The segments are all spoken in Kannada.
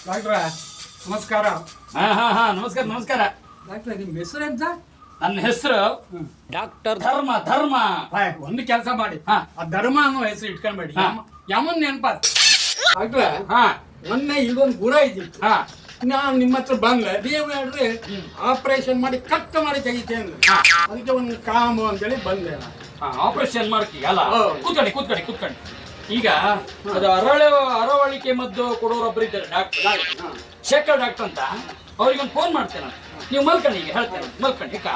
ಡಾಕ್ಟ್ರ ನಮಸ್ಕಾರ. ಹಾ ನಮಸ್ಕಾರ ನಮಸ್ಕಾರ. ಡಾಕ್ಟ್ರ ನಿಮ್ಮ ಹೆಸರು ಎಂತ? ನನ್ನ ಹೆಸರು ಡಾಕ್ಟರ್ ಧರ್ಮ. ಒಂದು ಕೆಲಸ ಮಾಡಿ, ಆ ಧರ್ಮ ಅನ್ನೋ ಹೆಸರು ಇಟ್ಕೊಂಡ್ಬೇಡಿ, ಯಮನ್ ನೆನಪಾತ್. ಡಾಕ್ಟ್ರ ಮೊನ್ನೆ ಇಲ್ಲೊಂದು ಗುರ ಇದ್ದಿತ್ತು. ನಾನು ನಿಮ್ಮ ಹತ್ರ ಬಂದೆ, ನೀವು ಹೇಳ್ರಿ ಆಪರೇಷನ್ ಮಾಡಿ ಕಟ್ ಮಾಡಿ ತೆಗಿತೆ ಅಂದ್ರೆ ಅದಕ್ಕೆ ಒಂದು ಕಾಮು ಅಂತೇಳಿ ಬಂದೆ. ಆಪರೇಷನ್ ಮಾಡ್ತೀವಿ ಅಲ್ಲ? ಕೂತ್ಕೊಳ್ಳಿ. ಈಗ ಅದು ಅರವಳಿಕೆ ಮದ್ದು ಕೊಡೋರೊಬ್ಬರು ಇದ್ದಾರೆ, ಡಾಕ್ಟರ್ ಶೇಖರ್ ಡಾಕ್ಟರ್ ಅಂತ. ಅವ್ರಿಗೊಂದು ಫೋನ್ ಮಾಡ್ತೇನೆ, ನೀವು ಮಲ್ಕೊಂಡು ಈಗ ಹೇಳ್ತೇನೆ, ಮಲ್ಕೊಂಡು.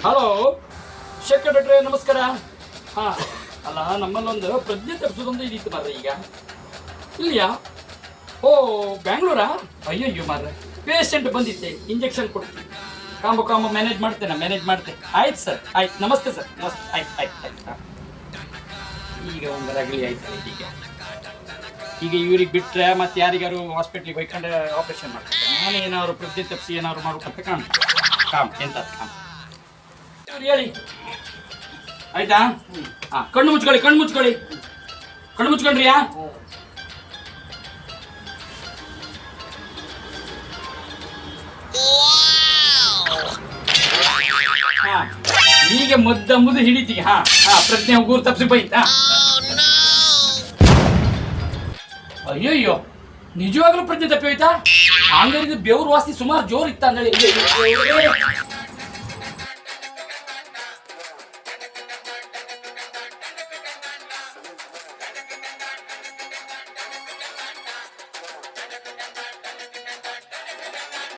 ಹಲೋ ಶೇಖರ್ ಡಾಕ್ಟ್ರೆ, ನಮಸ್ಕಾರ. ಅಲ್ಲ, ನಮ್ಮಲ್ಲೊಂದು ಪ್ರಜ್ಞೆ ತಪ್ಪಿಸೋದೊಂದು ಇದಿತ್ತು ಮಾರ್ರೆ. ಈಗ ಇಲ್ಲಿಯಾ? ಓ, ಬ್ಯಾಂಗ್ಳೂರಾ? ಅಯ್ಯೋ ಮಾರ್ರೆ, ಪೇಷಂಟ್ ಬಂದಿತ್ತೆ, ಇಂಜೆಕ್ಷನ್ ಕೊಡ್ತೀನಿ. ಕಾಂಬ ಮ್ಯಾನೇಜ್ ಮಾಡ್ತೇನೆ. ಆಯ್ತು ಸರ್, ಆಯ್ತು. ನಮಸ್ತೆ ಸರ್, ನಮಸ್ತೆ. ಆಯ್ತು. ಈಗ ಒಂದು ರಗಳಿ ಆಯ್ತು. ಈಗ ಇವ್ರಿಗೆ ಬಿಟ್ಟರೆ ಮತ್ತೆ ಯಾರಿಗಾರು ಹಾಸ್ಪಿಟ್ಲಿಗೆ ಹೋಯ್ಕೊಂಡು ಆಪರೇಷನ್ ಮಾಡ್ತಾರೆ. ನಾನೇನಾದ್ರು ಪ್ರಜ್ಞೆ ತಪ್ಪಿಸಿ ಏನಾದ್ರು ಮಾಡ್ಬೇಕಂತ ಕಾಮ್ ಹೇಳಿ. ಆಯ್ತಾ? ಕಣ್ಣು ಮುಚ್ಕೊಳ್ರಿಯಾ? ಈಗ ಮುದ್ದು ಹಿಡಿತೀಗ. ಪ್ರಜ್ಞೆ ಹೋಗೂರು ತಪ್ಸಿ ಬೈತಾ? ಅಯ್ಯಯ್ಯೋ, ನಿಜವಾಗ್ಲೂ ಪ್ರಜ್ಞೆ ತಪ್ಪಿ ಹೋಯ್ತಾ? ಹಂಗಾರಿದ್ರೆ ಬೆವ್ರು ವಾಸಿ ಸುಮಾರು ಜೋರ್ ಇತ್ತ ಅಂದೇಳಿ.